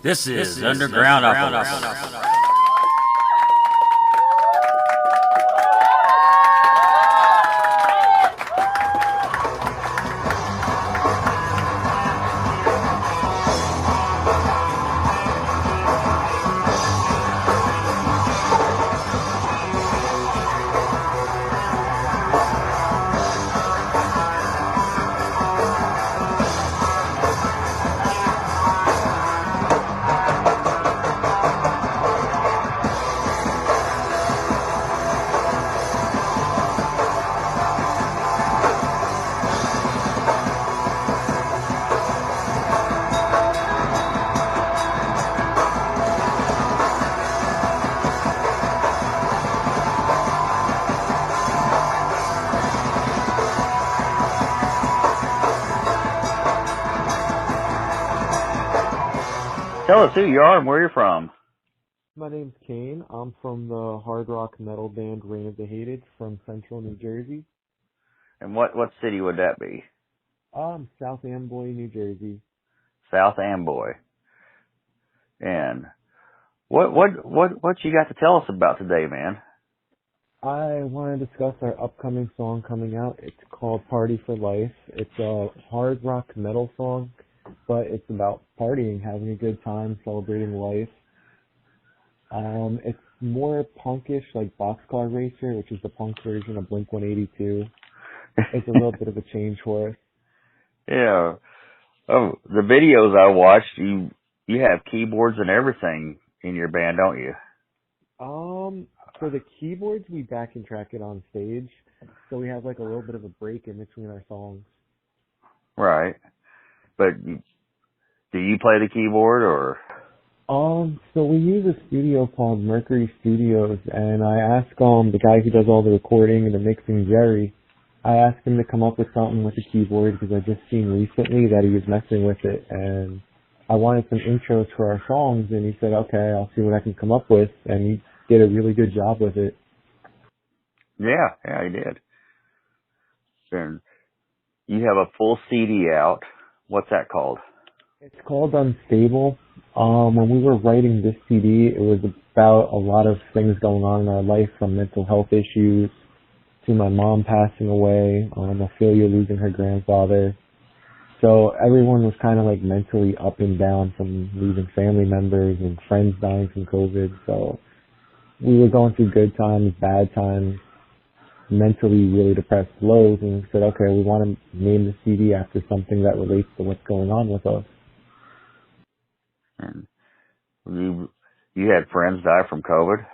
This is Underground Operations. Tell us who you are and where you're from. My name's Kane. I'm from the hard rock metal band Reign of the Hated from Central New Jersey. And what city would that be? South Amboy, New Jersey. South Amboy. And what you got to tell us about today, man? I want to discuss our upcoming song coming out. It's called Party for Life. It's a hard rock metal song, but it's about partying, having a good time, celebrating life. It's more punkish, like Boxcar Racer, which is the punk version of Blink-182. It's a little bit of a change for us. Yeah. Oh, the videos I watched, you have keyboards and everything in your band, don't you? For the keyboards, we back and track it on stage, so we have like a little bit of a break in between our songs. Right. But do you play the keyboard or? So we use a studio called Mercury Studios, and I asked the guy who does all the recording and the mixing, Jerry, I asked him to come up with something with the keyboard because I just seen recently that he was messing with it, and I wanted some intros for our songs, and he said, okay, I'll see what I can come up with, and he did a really good job with it. Yeah, he did. And you have a full CD out. What's that called? It's called Unstable. When we were writing this CD, it was about a lot of things going on in our life, from mental health issues to my mom passing away, Ophelia losing her grandfather. So everyone was kind of like mentally up and down from losing family members and friends dying from COVID. So we were going through good times, bad times, mentally really depressed lows, and said, okay, we want to name the CD after something that relates to what's going on with us. And you had friends die from COVID?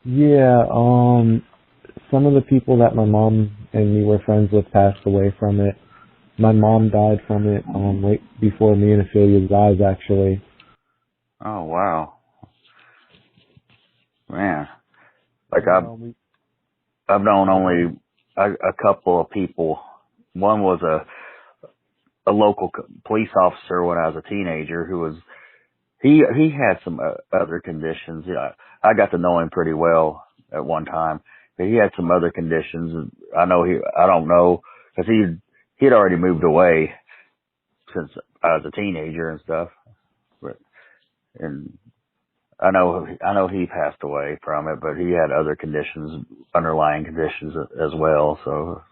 Yeah, some of the people that my mom and me were friends with passed away from it. My mom died from it right before me and Ophelia's eyes, actually. Oh, wow. Man. Like, I've known only a couple of people. One was a local police officer when I was a teenager who was, he had some other conditions. Yeah, I got to know him pretty well at one time, but he had some other conditions. I don't know, because he'd already moved away since I was a teenager and stuff. And I know he passed away from it, but he had other conditions, underlying conditions as well. So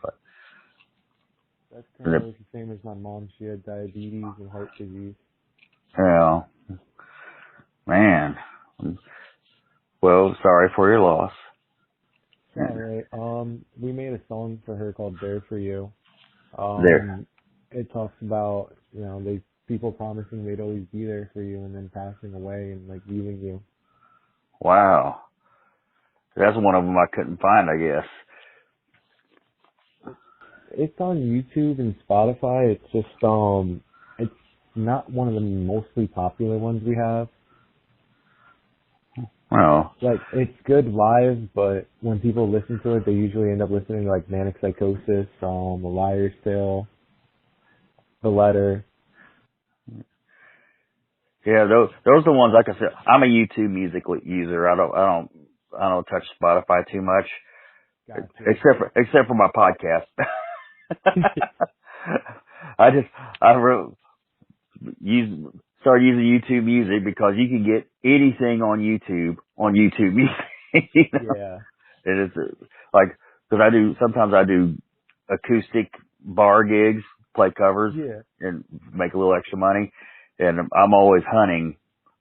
that's kind of the same as my mom. She had diabetes and heart disease. Yeah, man. Well, sorry for your loss. All right. We made a song for her called "There for You." There. It talks about people promising they'd always be there for you and then passing away and like leaving you. Wow. That's one of them I couldn't find, I guess. It's on YouTube and Spotify. It's just it's not one of the mostly popular ones we have. Well, like, it's good live, but when people listen to it, they usually end up listening to like Manic Psychosis, A Liar's Tale, The Letter. Yeah, those are the ones. Like I said, I'm a YouTube music user. I don't touch Spotify too much, Gotcha. except for my podcast. started using YouTube Music because you can get anything on YouTube Music. You know? Yeah. It is like, because sometimes I do acoustic bar gigs, play covers, Yeah. and make a little extra money. And I'm always hunting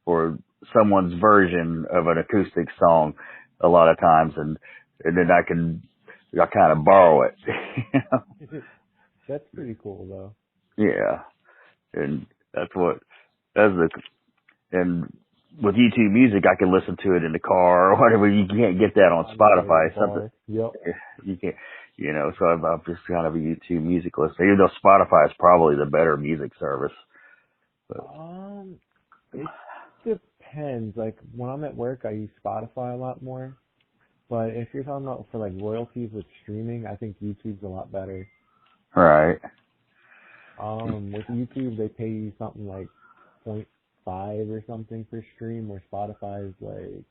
for someone's version of an acoustic song a lot of times, and then I kind of borrow it. You know? That's pretty cool, though. Yeah, and and with YouTube Music, I can listen to it in the car or whatever. You can't get that on On the way to Spotify. the bar. Yep. You can't, you know. So I'm just kind of a YouTube Music listener, even though Spotify is probably the better music service. But, It depends. Like, when I'm at work, I use Spotify a lot more. But if you're talking about for, like, royalties with streaming, I think YouTube's a lot better. right. With YouTube, they pay you something like 0.5 or something per stream, where Spotify is like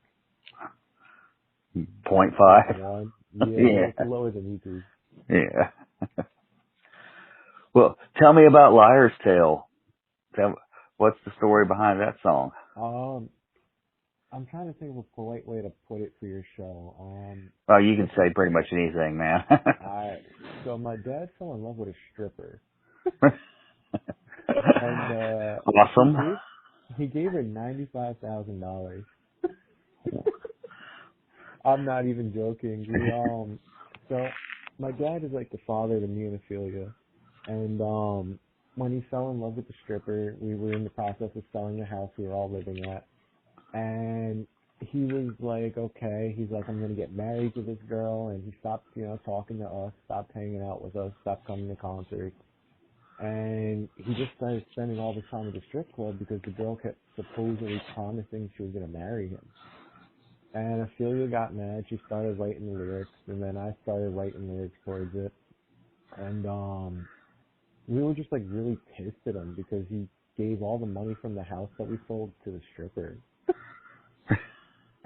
0.5. 1. Yeah. Yeah, it's lower than YouTube. Yeah. Well, tell me about Liar's Tale. What's the story behind that song? I'm trying to think of a polite way to put it for your show. Oh, you can say pretty much anything, man. So my dad fell in love with a stripper. And awesome. he gave her $95,000. I'm not even joking. So my dad is like the father to me and Ophelia. And when he fell in love with the stripper, we were in the process of selling the house we were all living at. And he was like, okay, he's like, I'm going to get married to this girl. And he stopped, talking to us, stopped hanging out with us, stopped coming to concerts. And he just started spending all this time at the strip club because the girl kept supposedly promising she was going to marry him. And Ophelia got mad. She started writing the lyrics, and then I started writing lyrics towards it. And we were just like really pissed at him because he gave all the money from the house that we sold to the stripper.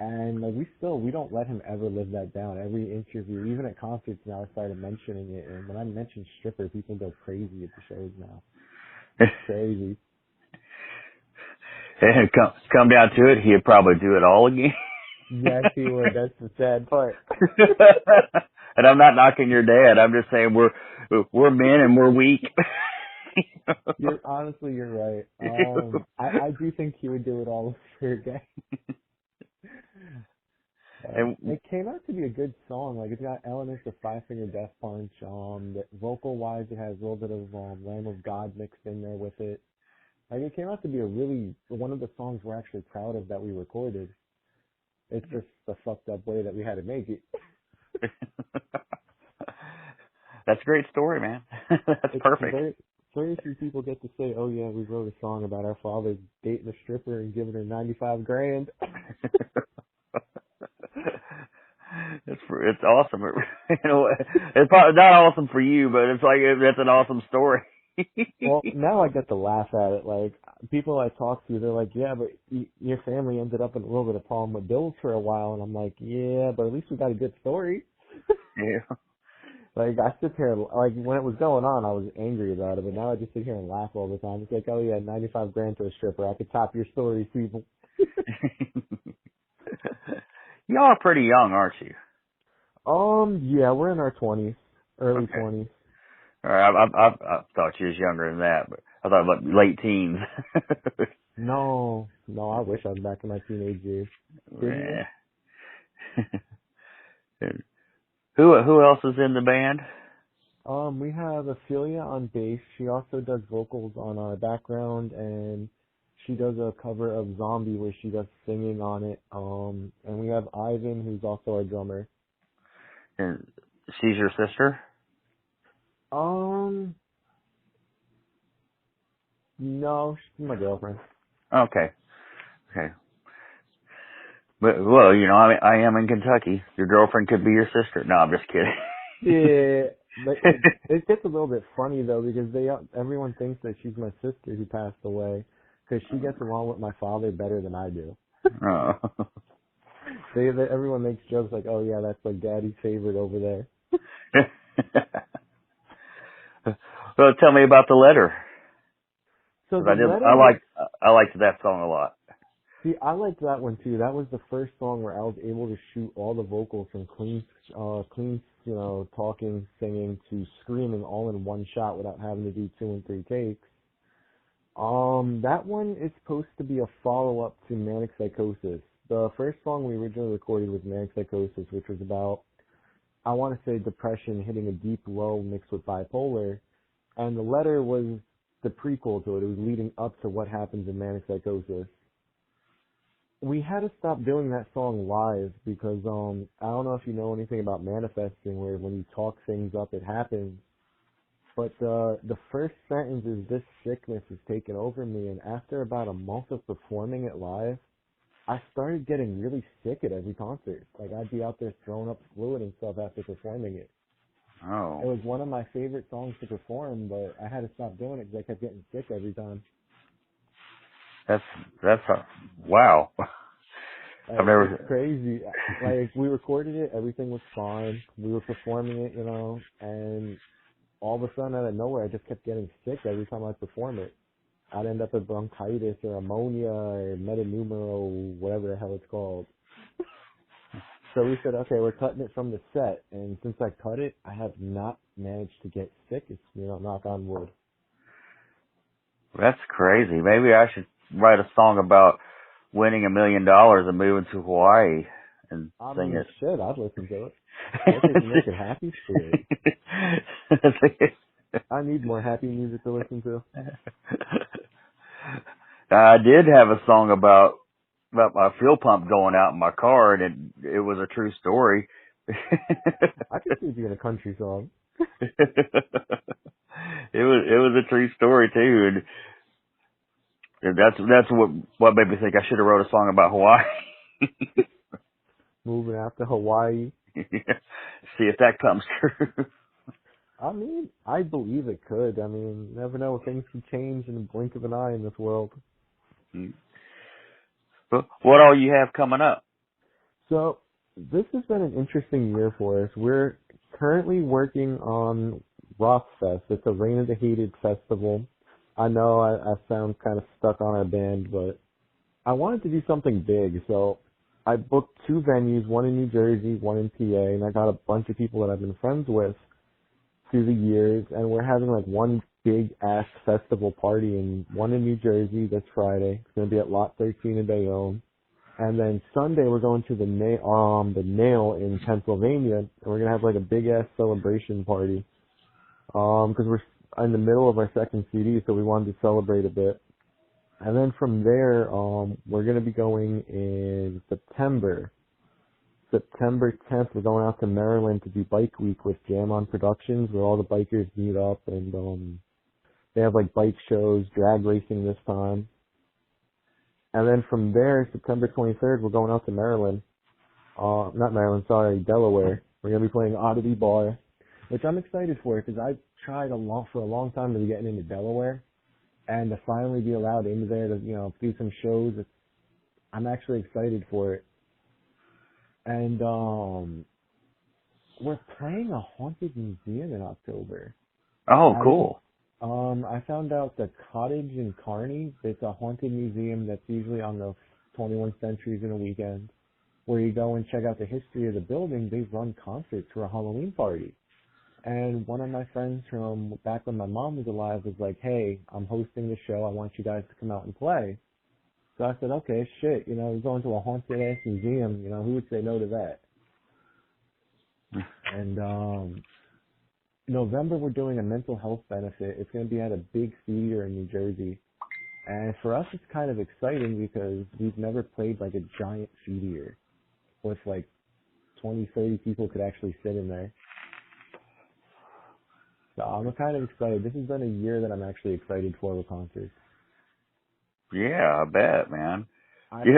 And like we don't let him ever live that down. Every interview, even at concerts now, I started mentioning it. And when I mention stripper, people go crazy at the shows now. It's crazy. And come down to it, he'd probably do it all again. Yes, he would. That's the sad part. And I'm not knocking your dad. I'm just saying we're men and we're weak. You're right. I do think he would do it all over again. It came out to be a good song. Like, it's got elements of Five Finger Death Punch. Vocal wise, it has a little bit of Lamb of God mixed in there with it. Like, it came out to be one of the songs we're actually proud of that we recorded. It's just the fucked up way that we had to make it. That's a great story, man. That's perfect. Very few people get to say, "Oh yeah, we wrote a song about our father dating a stripper and giving her $95,000." It's awesome. It's probably not awesome for you, but it's like that's an awesome story. Well, now I get to laugh at it. Like, people I talk to, they're like, "Yeah, but your family ended up in a little bit of problem with bills for a while," and I'm like, "Yeah, but at least we got a good story." Yeah. Like, I sit here, like, when it was going on, I was angry about it, but now I just sit here and laugh all the time. It's like, oh yeah, $95,000 to a stripper. I could top your stories, people. Y'all are pretty young, aren't you? Yeah, we're in our 20s, early Okay. 20s. All right, I thought you was younger than that, but I thought like late teens. No, I wish I was back in my teenage years. Yeah. Who else is in the band? We have Ophelia on bass. She also does vocals on our background, and she does a cover of Zombie where she does singing on it. And we have Ivan, who's also our drummer. And she's your sister? No, she's my girlfriend. Okay. But, well, I am in Kentucky. Your girlfriend could be your sister. No, I'm just kidding. Yeah, but it gets a little bit funny though because everyone thinks that she's my sister who passed away because she gets along with my father better than I do. Oh. Everyone makes jokes like, "Oh yeah, that's like Daddy's favorite over there." Well, tell me about the letter. So 'Cause the letter. I liked that song a lot. See, I liked that one too. That was the first song where I was able to shoot all the vocals from clean, talking, singing to screaming all in one shot without having to do 2 and 3 takes. That one is supposed to be a follow-up to Manic Psychosis. The first song we originally recorded was Manic Psychosis, which was about, I want to say, depression hitting a deep low mixed with bipolar. And the letter was the prequel to it. It was leading up to what happens in Manic Psychosis. We had to stop doing that song live because I don't know if you know anything about manifesting, where when you talk things up, it happens. But the first sentence is, "This sickness has taken over me," and after about a month of performing it live, I started getting really sick at every concert. Like, I'd be out there throwing up fluid and stuff after performing it. Oh. It was one of my favorite songs to perform, but I had to stop doing it because I kept getting sick every time. That's wow. I've never. It's crazy. Like, we recorded it, everything was fine. We were performing it, and all of a sudden, out of nowhere, I just kept getting sick every time I perform it. I'd end up with bronchitis or ammonia or metanumero, whatever the hell it's called. So we said, okay, we're cutting it from the set. And since I cut it, I have not managed to get sick. It's, knock on wood. That's crazy. Maybe I should write a song about winning $1 million and moving to Hawaii and sing it. Shit, I'd listen to it. If it can make it happy, shit. I need more happy music to listen to. I did have a song about my fuel pump going out in my car, and it was a true story. I could see it being a country song. It was a true story too, and that's what made me think I should have wrote a song about Hawaii. Moving out to Hawaii. See if that comes true. I mean, I believe it could. I mean, you never know. Things can change in the blink of an eye in this world. But what all you have coming up? So, this has been an interesting year for us. We're currently working on Rockfest. It's a Rain of the Hated festival. I know I sound kind of stuck on our band, but I wanted to do something big. So, I booked 2 venues, one in New Jersey, one in PA, and I got a bunch of people that I've been friends with through the years, and we're having like one big ass festival party, and one in New Jersey this Friday. It's gonna be at Lot 13 in Bayonne, and then Sunday we're going to the Nail in Pennsylvania, and we're gonna have like a big ass celebration party, because we're in the middle of our second CD, so we wanted to celebrate a bit. And then from there, we're gonna be going in September 10th, we're going out to Maryland to do Bike Week with Jam On Productions, where all the bikers meet up, and they have like bike shows, drag racing this time. And then from there, September 23rd, we're going out to Maryland. Not Maryland, sorry, Delaware. We're going to be playing Oddity Bar, which I'm excited for because I've tried for a long time to be getting into Delaware, and to finally be allowed into there to, do some shows. I'm actually excited for it. And we're playing a haunted museum in October. Oh, cool. I found out the Cottage in Kearney, it's a haunted museum that's usually on the 21 Centuries in a weekend, where you go and check out the history of the building. They run concerts for a Halloween party. And one of my friends from back when my mom was alive was like, hey, I'm hosting the show. I want you guys to come out and play. So I said, okay, shit, we're going to a haunted-ass museum, who would say no to that? And November, we're doing a mental health benefit. It's going to be at a big theater in New Jersey. And for us, it's kind of exciting because we've never played like a giant theater with like 20, 30 people could actually sit in there. So I'm kind of excited. This has been a year that I'm actually excited for with concerts. Yeah, I bet, man. Let me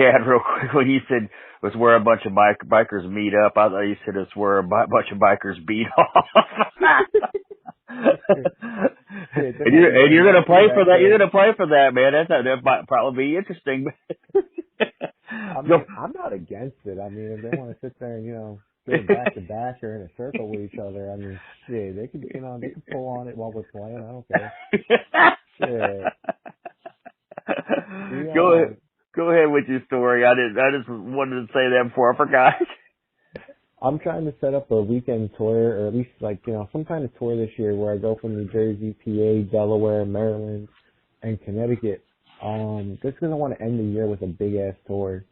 add real quick, when you said it's where a bunch of bikers meet up, I thought you said it's where a bunch of bikers beat off. and you're gonna play for that. You're gonna play for that, man. That might probably be interesting. I'm not against it. I mean, if they want to sit there and stood back to back or in a circle with each other. I mean, shit, they could pull on it while we're playing. I don't care. Shit. Go ahead with your story. I just wanted to say that before I forgot. I'm trying to set up a weekend tour, or at least some kind of tour this year where I go from New Jersey, PA, Delaware, Maryland, and Connecticut. Just because I want to end the year with a big ass tour.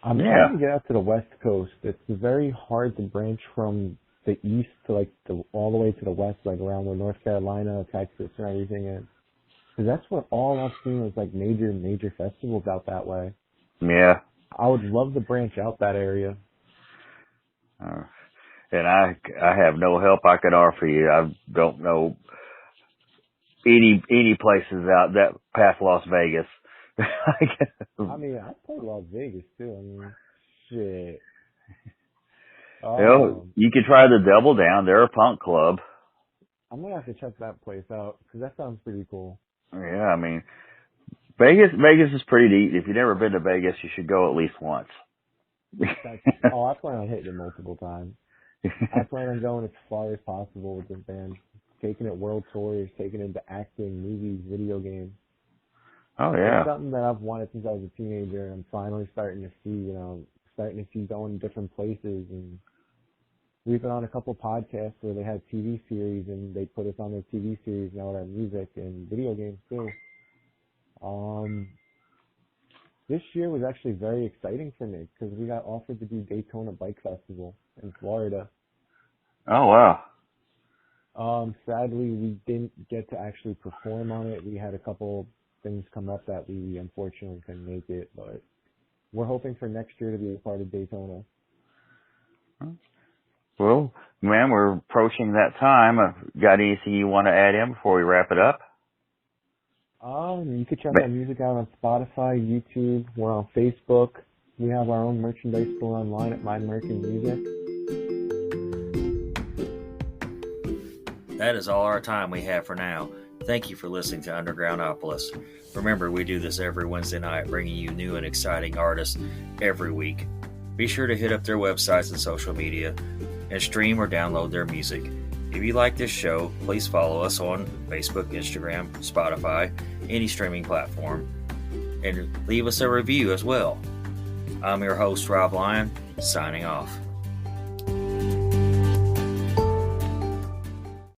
I'm trying to get out to the West Coast. It's very hard to branch from the east to all the way to the west, around where North Carolina, Texas, and everything is. Because that's what all I've seen is major festivals out that way. Yeah. I would love to branch out that area. And I have no help I could offer you. I don't know any places out that past Las Vegas. I mean, I played Las Vegas too. I mean, shit. You could try the Double Down. They're a punk club. I'm gonna have to check that place out because that sounds pretty cool. Yeah, I mean, Vegas is pretty neat. If you've never been to Vegas, you should go at least once. I plan on hitting it multiple times. I plan on going as far as possible with this band, taking it world tours, taking it to acting, movies, video games. Oh yeah. It's something that I've wanted since I was a teenager, and I'm finally starting to see going to different places. And we've been on a couple podcasts where they had TV series, and they put us on their TV series now with our music and video games too. This year was actually very exciting for me because we got offered to do Daytona Bike Festival in Florida. Oh, wow. Sadly, we didn't get to actually perform on it. We had a couple things come up that we unfortunately couldn't make it, but we're hoping for next year to be a part of Daytona. Well, man, we're approaching that time. Got anything you want to add in before we wrap it up? You can check our music out on Spotify, YouTube. We're on Facebook. We have our own merchandise store online at My American Music. That is all our time we have for now. Thank you for listening to Undergroundopolis. Remember, we do this every Wednesday night, bringing you new and exciting artists every week. Be sure to hit up their websites and social media and stream or download their music. If you like this show, please follow us on Facebook, Instagram, Spotify, any streaming platform, and leave us a review as well. I'm your host, Rob Lyon, signing off.